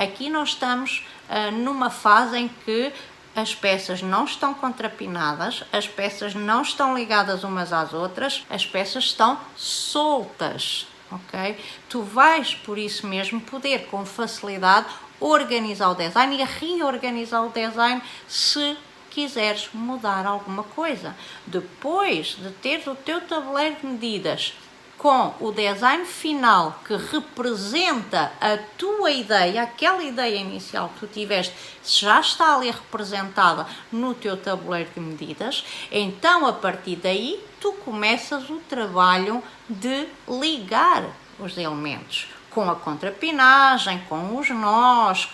Aqui nós estamos numa fase em que as peças não estão contrapinadas, as peças não estão ligadas umas às outras, as peças estão soltas, ok? Tu vais, por isso mesmo, poder com facilidade organizar o design e reorganizar o design se quiseres mudar alguma coisa. Depois de teres o teu tabuleiro de medidas com o design final que representa a tua ideia, aquela ideia inicial que tu tiveste, já está ali representada no teu tabuleiro de medidas, então a partir daí tu começas o trabalho de ligar os elementos com a contrapinagem, com os nós,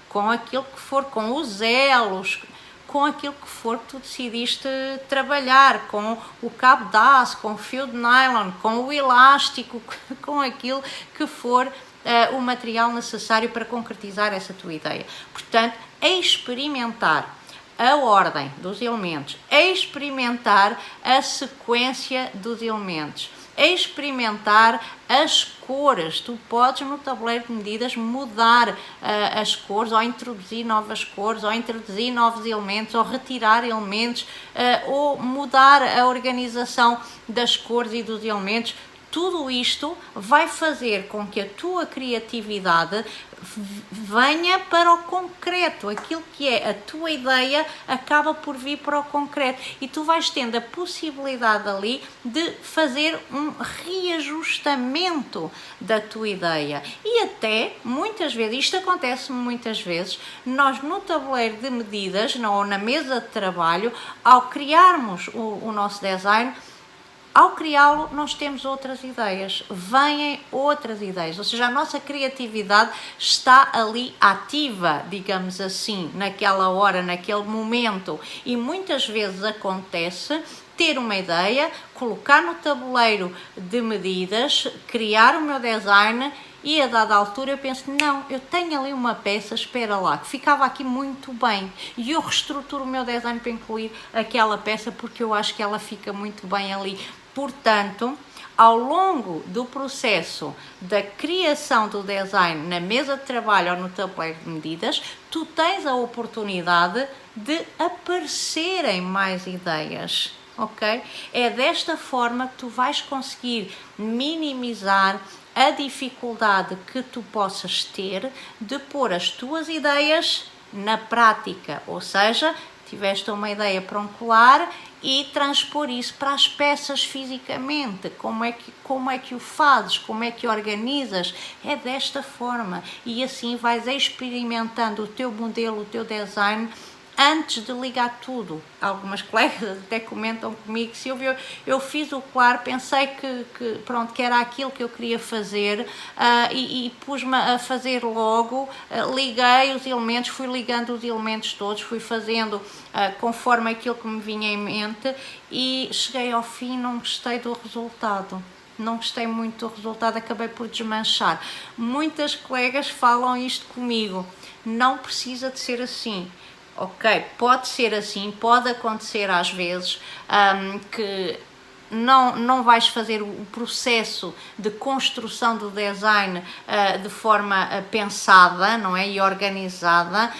com aquilo que for, com os elos, com aquilo que for que tu decidiste trabalhar, com o cabo de aço, com o fio de nylon, com o elástico, com aquilo que for o material necessário para concretizar essa tua ideia. Portanto, experimentar a ordem dos elementos, experimentar a sequência dos elementos, experimentar as cores. Tu podes no tabuleiro de medidas mudar as cores, ou introduzir novas cores, ou introduzir novos elementos, ou retirar elementos, ou mudar a organização das cores e dos elementos. Tudo isto vai fazer com que a tua criatividade venha para o concreto. Aquilo que é a tua ideia acaba por vir para o concreto e tu vais tendo a possibilidade ali de fazer um reajustamento da tua ideia. E até, muitas vezes, isto acontece muitas vezes, nós no tabuleiro de medidas ou na mesa de trabalho, ao criarmos o nosso design, ao criá-lo, nós temos outras ideias, vêm outras ideias, ou seja, a nossa criatividade está ali ativa, digamos assim, naquela hora, naquele momento, e muitas vezes acontece ter uma ideia, colocar no tabuleiro de medidas, criar o meu design e a dada altura eu penso, não, eu tenho ali uma peça, espera lá, que ficava aqui muito bem e eu reestruturo o meu design para incluir aquela peça porque eu acho que ela fica muito bem ali. Portanto, ao longo do processo da criação do design na mesa de trabalho ou no tabuleiro de medidas, tu tens a oportunidade de aparecerem mais ideias, ok? É desta forma que tu vais conseguir minimizar a dificuldade que tu possas ter de pôr as tuas ideias na prática, ou seja, tiveste uma ideia para um colar e transpor isso para as peças fisicamente, como é que o fazes, como é que organizas, é desta forma e assim vais experimentando o teu modelo, o teu design antes de ligar tudo. Algumas colegas até comentam comigo, se eu fiz o colar, pensei que era aquilo que eu queria fazer e pus-me a fazer logo, liguei os elementos, fui ligando os elementos todos, fui fazendo conforme aquilo que me vinha em mente e cheguei ao fim e não gostei do resultado. Não gostei muito do resultado, acabei por desmanchar. Muitas colegas falam isto comigo, não precisa de ser assim. Ok, pode ser assim, pode acontecer às vezes que não vais fazer o processo de construção do design de forma pensada, não é? E organizada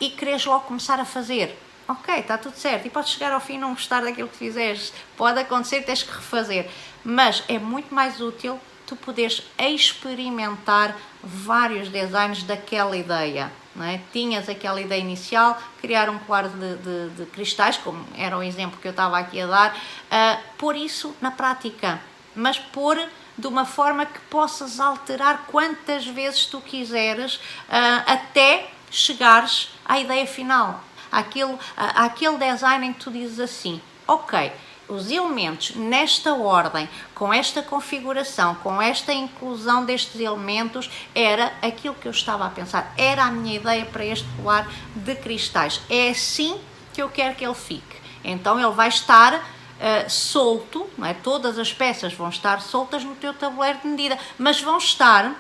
e queres logo começar a fazer. Ok, está tudo certo e podes chegar ao fim e não gostar daquilo que fizeste. Pode acontecer, tens que refazer, mas é muito mais útil tu poderes experimentar vários designs daquela ideia. Não é? Tinhas aquela ideia inicial, criar um colar de cristais, como era o exemplo que eu estava aqui a dar, pôr isso na prática, mas pôr de uma forma que possas alterar quantas vezes tu quiseres até chegares à ideia final, àquele design em que tu dizes assim, ok, os elementos nesta ordem, com esta configuração, com esta inclusão destes elementos, era aquilo que eu estava a pensar, era a minha ideia para este colar de cristais, é assim que eu quero que ele fique. Então ele vai estar solto, não é? Todas as peças vão estar soltas no teu tabuleiro de medida, mas vão estar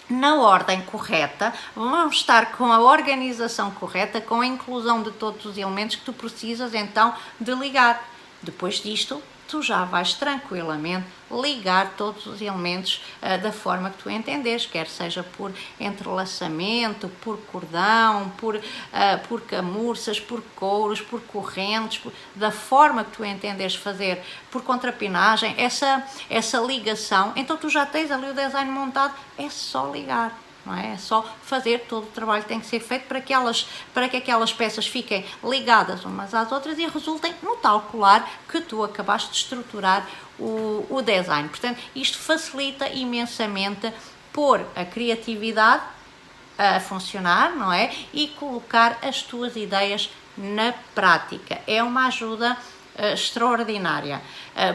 na ordem correta, vão estar com a organização correta, com a inclusão de todos os elementos que tu precisas então de ligar. Depois disto, tu já vais tranquilamente ligar todos os elementos da forma que tu entenderes, quer seja por entrelaçamento, por cordão, por camurças, por couros, por correntes, da forma que tu entenderes fazer, por contrapinagem, essa ligação. Então tu já tens ali o design montado, é só ligar. Não é? É só fazer, todo o trabalho tem que ser feito para que aquelas peças fiquem ligadas umas às outras e resultem no tal colar que tu acabaste de estruturar o design. Portanto, isto facilita imensamente pôr a criatividade a funcionar, não é? E colocar as tuas ideias na prática. É uma ajuda extraordinária.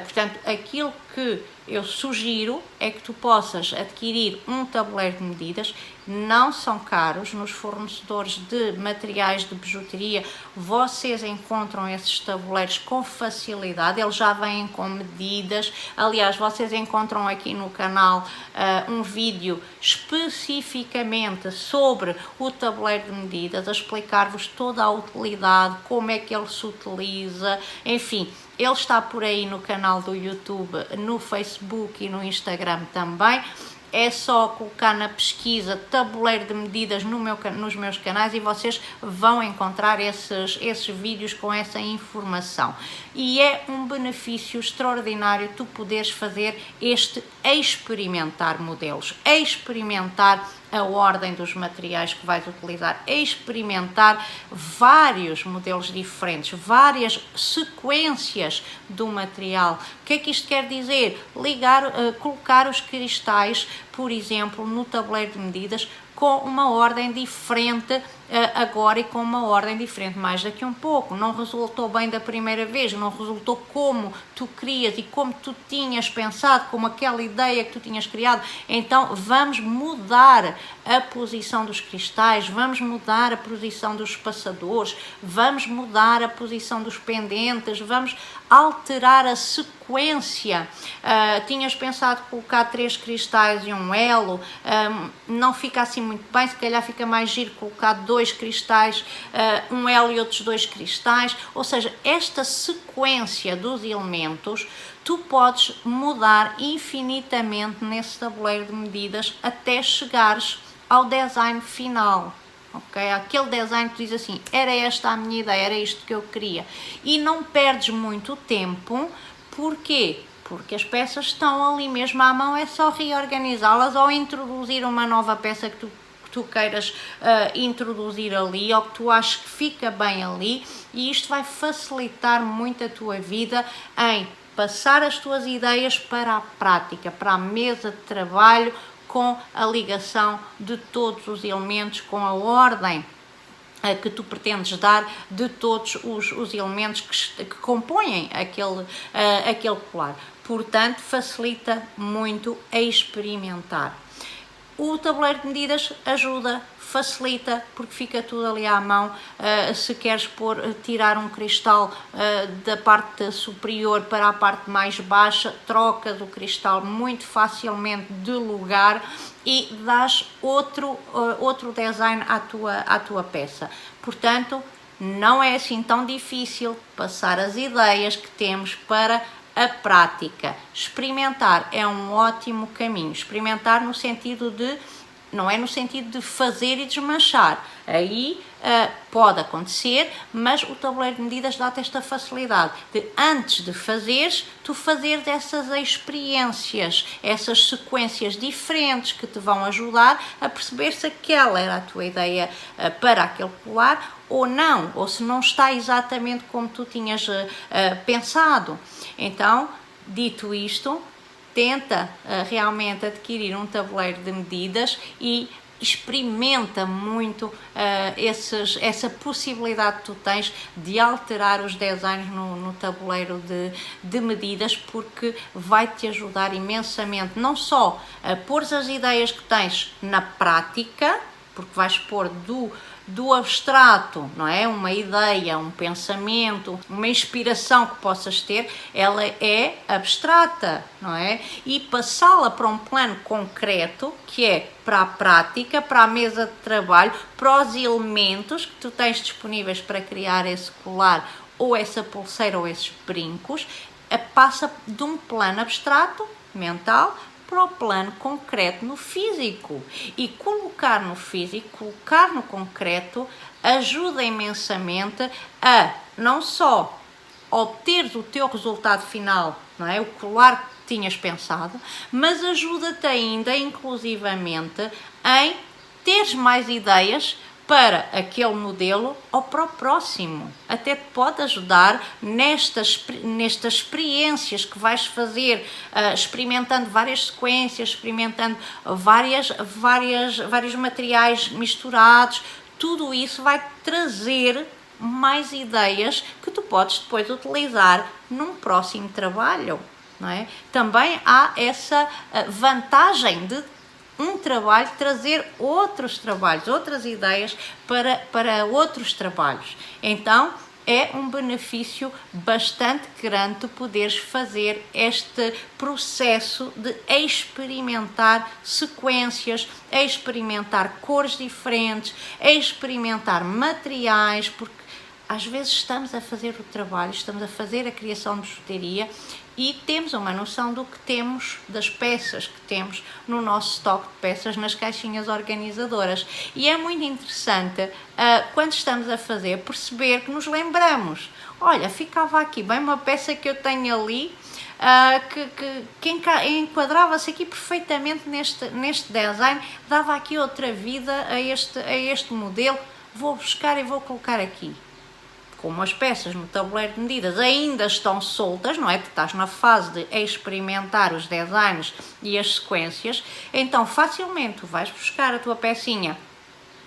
Portanto, aquilo que eu sugiro é que tu possas adquirir um tabuleiro de medidas. Não são caros, nos fornecedores de materiais de bijuteria vocês encontram esses tabuleiros com facilidade, eles já vêm com medidas. Aliás, vocês encontram aqui no canal um vídeo especificamente sobre o tabuleiro de medidas, a explicar-vos toda a utilidade, como é que ele se utiliza, enfim. Ele está por aí no canal do YouTube, no Facebook e no Instagram também. É só colocar na pesquisa tabuleiro de medidas nos meus canais e vocês vão encontrar esses vídeos com essa informação. E é um benefício extraordinário tu poderes fazer experimentar modelos, experimentar a ordem dos materiais que vais utilizar, experimentar vários modelos diferentes, várias sequências do material. O que é que isto quer dizer? Colocar os cristais, por exemplo, no tabuleiro de medidas com uma ordem diferente agora e com uma ordem diferente mais daqui um pouco. Não resultou bem da primeira vez, não resultou como tu querias e como tu tinhas pensado, como aquela ideia que tu tinhas criado. Então vamos mudar a posição dos cristais, vamos mudar a posição dos espaçadores, vamos mudar a posição dos pendentes, vamos alterar a sequência. Tinhas pensado colocar 3 cristais e um elo, não fica assim muito bem, se calhar fica mais giro colocar 2 cristais, um elo e outros 2 cristais. Ou seja, esta sequência dos elementos tu podes mudar infinitamente nesse tabuleiro de medidas até chegares ao design final. Okay? Aquele design que tu diz assim, era esta a minha ideia, era isto que eu queria. E não perdes muito tempo. Porquê? Porque as peças estão ali mesmo à mão, é só reorganizá-las ou introduzir uma nova peça que tu queiras introduzir ali ou que tu achas que fica bem ali, e isto vai facilitar muito a tua vida em passar as tuas ideias para a prática, para a mesa de trabalho, com a ligação de todos os elementos, com a ordem que tu pretendes dar de todos os elementos que compõem aquele colar. Portanto, facilita muito a experimentar. O tabuleiro de medidas ajuda, facilita, porque fica tudo ali à mão. Se queres tirar um cristal da parte superior para a parte mais baixa, trocas o cristal muito facilmente de lugar e dás outro design à tua peça. Portanto, não é assim tão difícil passar as ideias que temos para a prática. Experimentar é um ótimo caminho. Experimentar no sentido de, não é no sentido de fazer e desmanchar. Aí pode acontecer, mas o tabuleiro de medidas dá-te esta facilidade de, antes de fazeres, tu fazeres essas experiências, essas sequências diferentes que te vão ajudar a perceber se aquela era a tua ideia para aquele colar ou não, ou se não está exatamente como tu tinhas pensado. Então, dito isto, tenta realmente adquirir um tabuleiro de medidas e experimenta muito essa possibilidade que tu tens de alterar os designs no tabuleiro de medidas, porque vai-te ajudar imensamente, não só a pôr as ideias que tens na prática, porque vais pôr do abstrato, não é? Uma ideia, um pensamento, uma inspiração que possas ter, ela é abstrata, não é? E passá-la para um plano concreto, que é para a prática, para a mesa de trabalho, para os elementos que tu tens disponíveis para criar esse colar ou essa pulseira ou esses brincos, passa de um plano abstrato, mental, para o plano concreto no físico. E colocar no físico, colocar no concreto, ajuda imensamente a não só obteres o teu resultado final, não é? O colar que tinhas pensado, mas ajuda-te ainda, inclusivamente, em teres mais ideias para aquele modelo ou para o próximo. Até te pode ajudar nestas experiências que vais fazer, experimentando várias sequências, experimentando vários materiais misturados. Tudo isso vai trazer mais ideias que tu podes depois utilizar num próximo trabalho, não é? Também há essa vantagem de um trabalho trazer outros trabalhos, outras ideias para outros trabalhos. Então, é um benefício bastante grande tu poderes fazer este processo de experimentar sequências, experimentar cores diferentes, experimentar materiais, porque às vezes estamos a fazer o trabalho, estamos a fazer a criação de bijuteria e temos uma noção do que temos, das peças que temos no nosso estoque de peças nas caixinhas organizadoras. E é muito interessante, quando estamos a fazer, perceber que nos lembramos. Olha, ficava aqui bem uma peça que eu tenho ali, que enquadrava-se aqui perfeitamente neste design, dava aqui outra vida a este modelo. Vou buscar e vou colocar aqui. Como as peças no tabuleiro de medidas ainda estão soltas, não é? Porque estás na fase de experimentar os designs e as sequências, então facilmente tu vais buscar a tua pecinha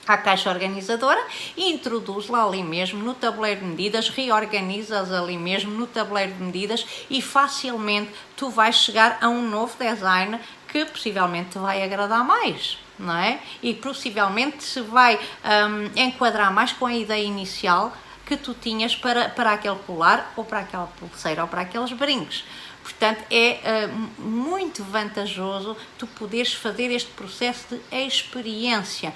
à caixa organizadora e introduz-la ali mesmo no tabuleiro de medidas, reorganizas ali mesmo no tabuleiro de medidas e facilmente tu vais chegar a um novo design que possivelmente te vai agradar mais, não é? E possivelmente se vai enquadrar mais com a ideia inicial que tu tinhas para aquele colar ou para aquela pulseira ou para aqueles brincos. Portanto, é muito vantajoso tu poderes fazer este processo de experiência.